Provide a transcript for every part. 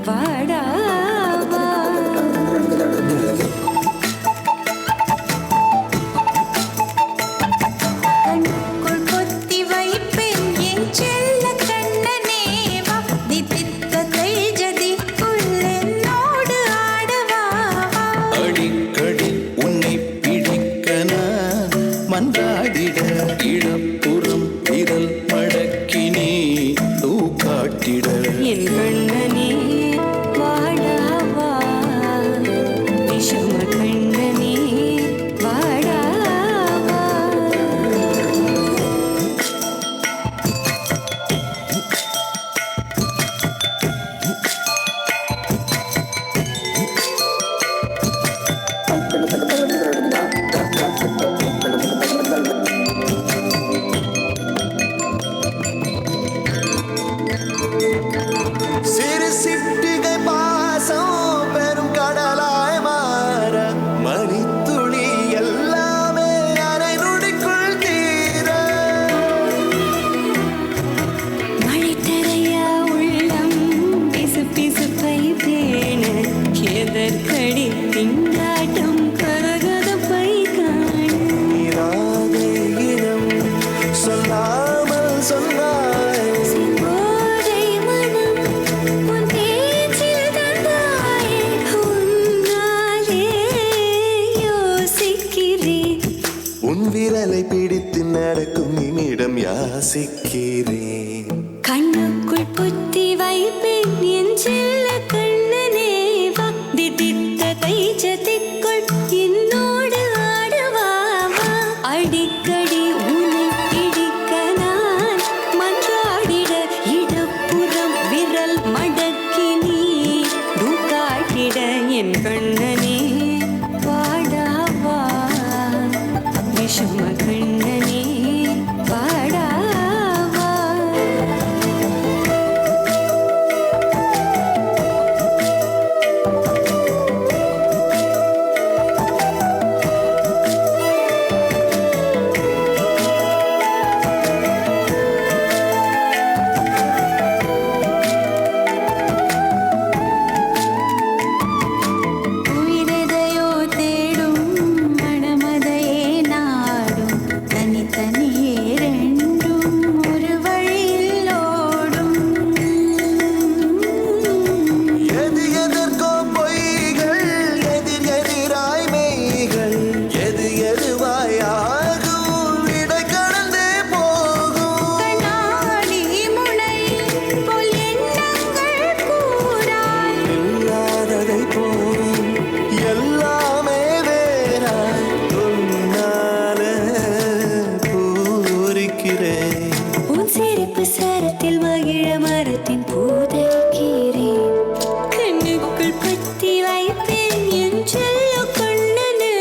வாடாவா கண்ணுக்குள் பொத்தி வைப்பேன் என் செல்ல கண்ணனேவா தித்தித்ததை ஜதிக்குள் என்னோடு ஆடவா அடிக்கடி உன்னை பிடிக்க நான் மன்றாடிட இடப்புறம் விரல் மடக்கினே காட்டிட என் கண்ணனே வாடாவா விஷம கண்ணனே வாடாவா சிறு சிட்டிகை பாசம் பெரும் கடலாய் மாற மணித்துளி எல்லாமே அரை நொடிக்குள் தீர மழை தரையா உள்ளம் பிசு பிசுப்பை பேண எதற்கடி திண்டாட்டம் கரகதப்பை காண நீராதே இனம் சொல்லாமல் சொன்னாய் போதை மனம் உன் பேச்சில் தந்தாயே உன்னாலே யோசிக்கிறேன் உன் விரலை பிடித்து நடக்கும் நிமிடம் யாசிக்கிறேன் கண்ணுக்குள் புத்தி வைப்பேன் என் செல்ல கண்ணனே வா தித்தித்ததை ஜதிக்குள் என்னோடு ஆடுவாவா அடிக்கடி உன்னை பிடிக்க நான் மன்றாடிட இடப்புறம் விரல் மடக்கி நீ காட்டிட என் கண்ணனே வாடாவா விஷம கண்ணனே வாடாவா உயிரெதையோ தேடும் மனமதையே நாடும் தனித்தனியே ரெண்டும் ஒரு வழியில் ஓடும் எது எதற்கோ பொய்கள் எதிர் எதிராய் மெய்கள் எது எதுவாயாகும் இடை கடந்தே போகும் கண்ணாடி முனை போல் எண்ணங்கள் கூறாய் இல்லாததை போகும் எல்லாமே வேறாய் உன்னால பூரிக்கிறேன் உன் சிரிப்பு சரத்தில் மகிழ மரத்தின் பூதைக்கிறேன் கண்ணுக்குள் பத்தி வைப்பேன் என் செல்ல கண்ணனே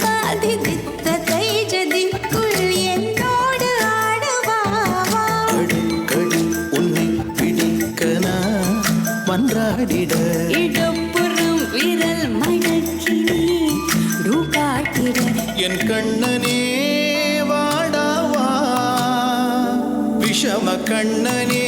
பாதி தித்ததை ஜதிக்குள் என்னோடு ஆடவாவா அடிக்கடி உன்னை பிடிக்க நான் மன்றாடிட இடப்புறம் விரல் மடக்கி நீ காட்டிட என் கண்ணனே வாடாவா விஷம கண்ணனே